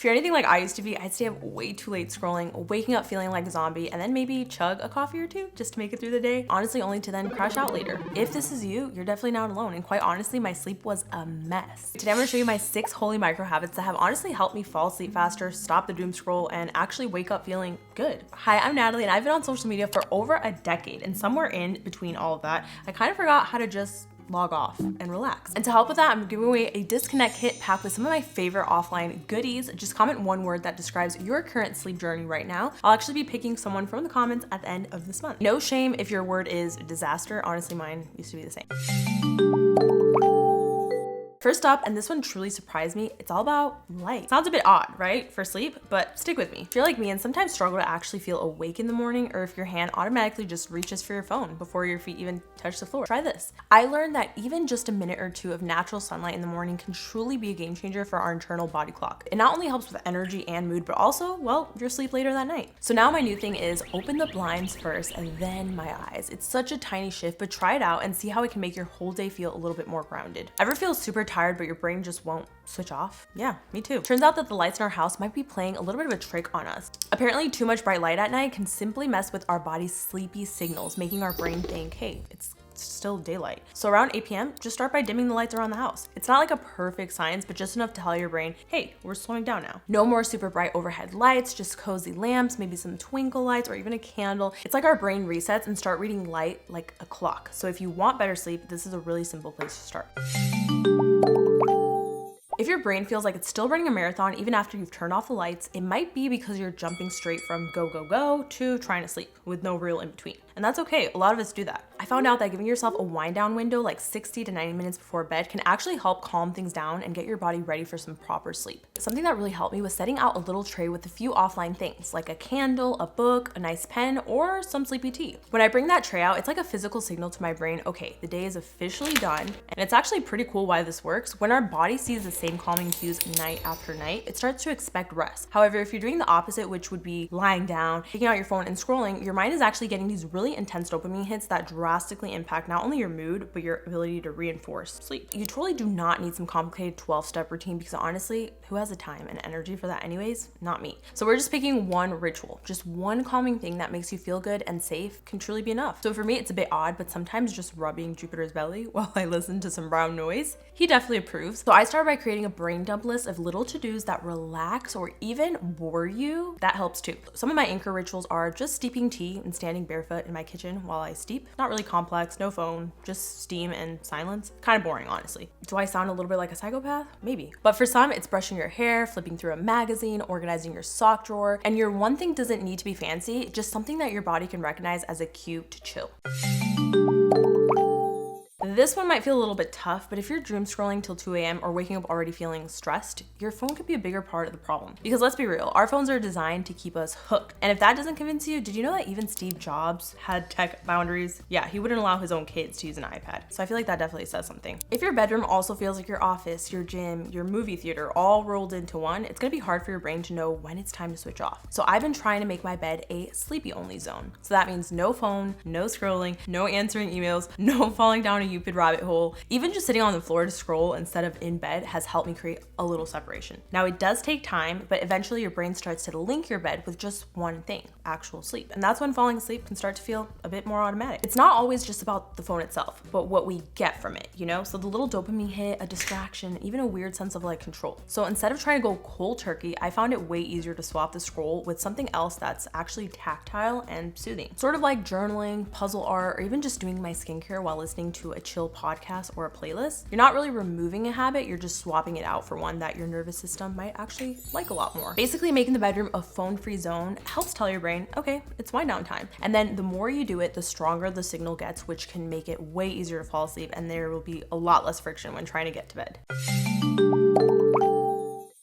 you're anything like I used to be, I'd stay up way too late scrolling, waking up feeling like a zombie, and then maybe chug a coffee or two just to make it through the day. Honestly, only to then crash out later. If this is you, you're definitely not alone. And quite honestly, my sleep was a mess. Today I'm gonna show you my 6 holy micro habits that have honestly helped me fall asleep faster, stop the doom scroll, and actually wake up feeling good. Hi, I'm Natalie, and I've been on social media for over a decade, and somewhere in between all of that, I kind of forgot how to just log off and relax. And to help with that, I'm giving away a disconnect kit packed with some of my favorite offline goodies. Just comment one word that describes your current sleep journey right now. I'll actually be picking someone from the comments at the end of this month. No shame if your word is disaster. Honestly, mine used to be the same. First up, and this one truly surprised me, it's all about light. Sounds a bit odd, right, for sleep, but stick with me. If you're like me and sometimes struggle to actually feel awake in the morning, or if your hand automatically just reaches for your phone before your feet even touch the floor, try this. I learned that even just a minute or two of natural sunlight in the morning can truly be a game changer for our internal body clock. It not only helps with energy and mood, but also, well, your sleep later that night. So now my new thing is open the blinds first and then my eyes. It's such a tiny shift, but try it out and see how it can make your whole day feel a little bit more grounded. Ever feel super tired, but your brain just won't switch off? Yeah, me too. Turns out that the lights in our house might be playing a little bit of a trick on us. Apparently, too much bright light at night can simply mess with our body's sleepy signals, making our brain think, hey, it's still daylight. So around 8 p.m., just start by dimming the lights around the house. It's not like a perfect science, but just enough to tell your brain, hey, we're slowing down now. No more super bright overhead lights, just cozy lamps, maybe some twinkle lights or even a candle. It's like our brain resets and start reading light like a clock. So if you want better sleep, this is a really simple place to start. If your brain feels like it's still running a marathon even after you've turned off the lights, it might be because you're jumping straight from go, go, go to trying to sleep with no real in between. And that's okay, a lot of us do that. I found out that giving yourself a wind down window like 60 to 90 minutes before bed can actually help calm things down and get your body ready for some proper sleep. Something that really helped me was setting out a little tray with a few offline things like a candle, a book, a nice pen, or some sleepy tea. When I bring that tray out, it's like a physical signal to my brain, okay, the day is officially done. And it's actually pretty cool why this works. When our body sees the same calming cues night after night, it starts to expect rest. However, if you're doing the opposite, which would be lying down, taking out your phone and scrolling, your mind is actually getting these really intense dopamine hits that drastically impact not only your mood, but your ability to reinforce sleep. You totally do not need some complicated 12-step routine because honestly, who has the time and energy for that anyways? Not me. So we're just picking one ritual, just one calming thing that makes you feel good and safe can truly be enough. So for me, it's a bit odd, but sometimes just rubbing Jupiter's belly while I listen to some brown noise, he definitely approves. So I started by creating a brain dump list of little to-dos that relax or even bore you. That helps too. Some of my anchor rituals are just steeping tea and standing barefoot in my kitchen while I steep. Not really complex, no phone, just steam and silence. Kind of boring, honestly. Do I sound a little bit like a psychopath? Maybe. But for some, it's brushing your hair, flipping through a magazine, organizing your sock drawer, and your one thing doesn't need to be fancy, just something that your body can recognize as a cue to chill. This one might feel a little bit tough, but if you're doom scrolling till 2 a.m. or waking up already feeling stressed, your phone could be a bigger part of the problem. Because let's be real, our phones are designed to keep us hooked. And if that doesn't convince you, did you know that even Steve Jobs had tech boundaries? Yeah, he wouldn't allow his own kids to use an iPad. So I feel like that definitely says something. If your bedroom also feels like your office, your gym, your movie theater, all rolled into one, it's gonna be hard for your brain to know when it's time to switch off. So I've been trying to make my bed a sleepy only zone. So that means no phone, no scrolling, no answering emails, no falling down a stupid rabbit hole. Even just sitting on the floor to scroll instead of in bed has helped me create a little separation. Now it does take time, but eventually your brain starts to link your bed with just one thing, actual sleep. And that's when falling asleep can start to feel a bit more automatic. It's not always just about the phone itself, but what we get from it, you know? So the little dopamine hit, a distraction, even a weird sense of like control. So instead of trying to go cold turkey, I found it way easier to swap the scroll with something else that's actually tactile and soothing. Sort of like journaling, puzzle art, or even just doing my skincare while listening to a chill podcast or a playlist. You're not really removing a habit, you're just swapping it out for one that your nervous system might actually like a lot more. Basically, making the bedroom a phone-free zone helps tell your brain, okay, it's wind down time. And then the more you do it, the stronger the signal gets, which can make it way easier to fall asleep, and there will be a lot less friction when trying to get to bed.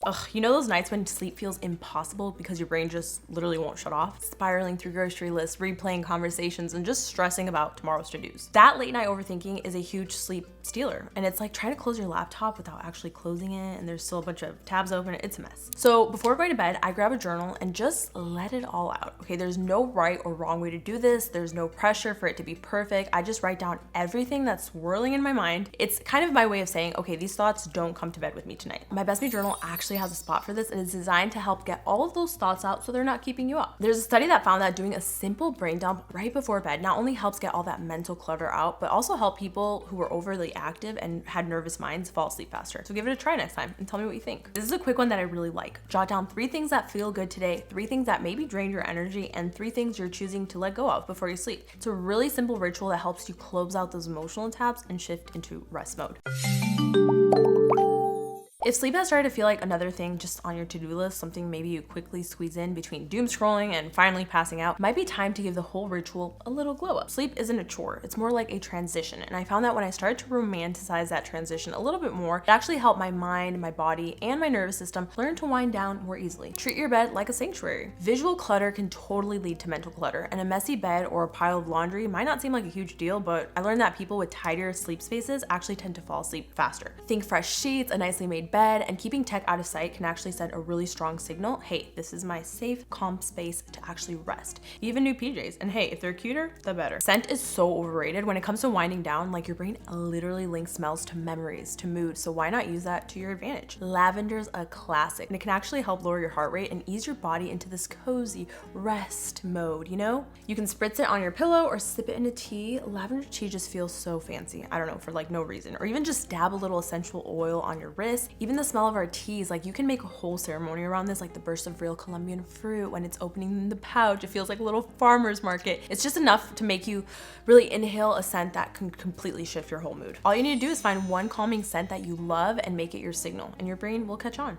Ugh, you know those nights when sleep feels impossible because your brain just literally won't shut off? Spiraling through grocery lists, replaying conversations, and just stressing about tomorrow's to-dos. That late night overthinking is a huge sleep stealer, and it's like trying to close your laptop without actually closing it, and there's still a bunch of tabs open. It's a mess. So before going to bed, I grab a journal and just let it all out. Okay, there's no right or wrong way to do this. There's no pressure for it to be perfect. I just write down everything that's swirling in my mind. It's kind of my way of saying, okay, these thoughts don't come to bed with me tonight. My best me journal actually actually has a spot for this and is designed to help get all of those thoughts out so they're not keeping you up. There's a study that found that doing a simple brain dump right before bed not only helps get all that mental clutter out, but also help people who were overly active and had nervous minds fall asleep faster. So give it a try next time and tell me what you think. This is a quick one that I really like. Jot down 3 things that feel good today, 3 things that maybe drain your energy, and 3 things you're choosing to let go of before you sleep. It's a really simple ritual that helps you close out those emotional tabs and shift into rest mode. If sleep has started to feel like another thing just on your to-do list, something maybe you quickly squeeze in between doom scrolling and finally passing out, it might be time to give the whole ritual a little glow up. Sleep isn't a chore, it's more like a transition. And I found that when I started to romanticize that transition a little bit more, it actually helped my mind, my body, and my nervous system learn to wind down more easily. Treat your bed like a sanctuary. Visual clutter can totally lead to mental clutter, and a messy bed or a pile of laundry might not seem like a huge deal, but I learned that people with tidier sleep spaces actually tend to fall asleep faster. Think fresh sheets, a nicely made bed, and keeping tech out of sight can actually send a really strong signal. Hey, this is my safe, calm space to actually rest. Even new PJs, and hey, if they're cuter, the better. Scent is so overrated when it comes to winding down. Like, your brain literally links smells to memories, to mood, so why not use that to your advantage? Lavender's a classic, and it can actually help lower your heart rate and ease your body into this cozy rest mode, you know? You can spritz it on your pillow or sip it in a tea. Lavender tea just feels so fancy, I don't know, for like no reason. Or even just dab a little essential oil on your wrist. Even the smell of our teas, like, you can make a whole ceremony around this, like the burst of real Colombian fruit when it's opening in the pouch. It feels like a little farmer's market. It's just enough to make you really inhale a scent that can completely shift your whole mood. All you need to do is find one calming scent that you love and make it your signal, and your brain will catch on.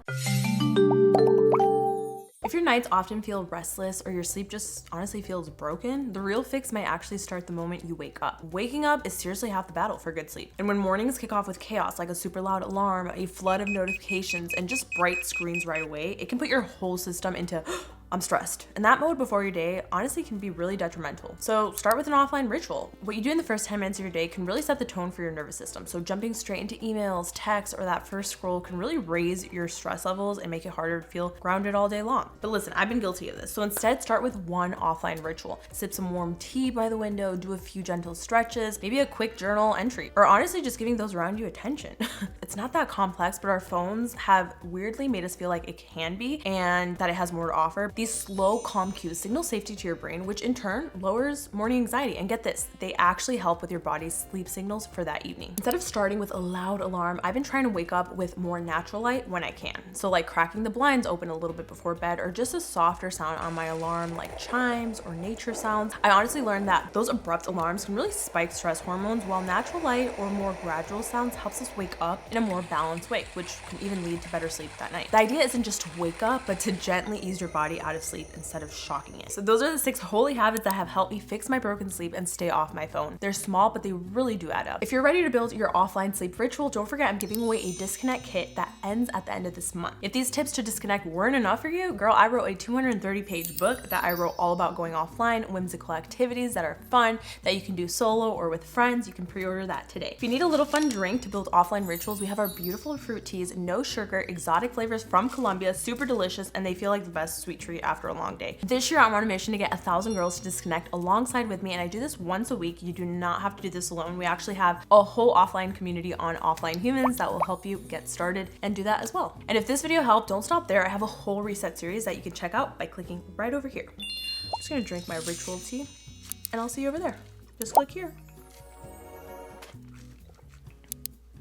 If your nights often feel restless or your sleep just honestly feels broken, the real fix might actually start the moment you wake up. Waking up is seriously half the battle for good sleep. And when mornings kick off with chaos, like a super loud alarm, a flood of notifications, and just bright screens right away, it can put your whole system into I'm stressed. And that mode before your day honestly can be really detrimental. So start with an offline ritual. What you do in the first 10 minutes of your day can really set the tone for your nervous system. So jumping straight into emails, texts, or that first scroll can really raise your stress levels and make it harder to feel grounded all day long. But listen, I've been guilty of this. So instead, start with one offline ritual. Sip some warm tea by the window, do a few gentle stretches, maybe a quick journal entry, or honestly just giving those around you attention. It's not that complex, but our phones have weirdly made us feel like it can be and that it has more to offer. These slow, calm cues signal safety to your brain, which in turn lowers morning anxiety. And get this, they actually help with your body's sleep signals for that evening. Instead of starting with a loud alarm, I've been trying to wake up with more natural light when I can. So like cracking the blinds open a little bit before bed, or just a softer sound on my alarm like chimes or nature sounds. I honestly learned that those abrupt alarms can really spike stress hormones, while natural light or more gradual sounds helps us wake up in a more balanced way, which can even lead to better sleep that night. The idea isn't just to wake up, but to gently ease your body out of sleep instead of shocking it. So those are the 6 holy habits that have helped me fix my broken sleep and stay off my phone. They're small, but they really do add up. If you're ready to build your offline sleep ritual, don't forget I'm giving away a disconnect kit that ends at the end of this month. If these tips to disconnect weren't enough for you, girl, I wrote a 230-page book that I wrote all about going offline, whimsical activities that are fun, that you can do solo or with friends. You can pre-order that today. If you need a little fun drink to build offline rituals, we have our beautiful fruit teas, no sugar, exotic flavors from Colombia, super delicious, and they feel like the best sweet treat after a long day. This year, I'm on a mission to get 1,000 girls to disconnect alongside with me, and I do this once a week. You do not have to do this alone. We actually have a whole offline community on Offline Humans that will help you get started and do that as well. And if this video helped, don't stop there. I have a whole reset series that you can check out by clicking right over here. I'm just gonna drink my ritual tea, and I'll see you over there. Just click here.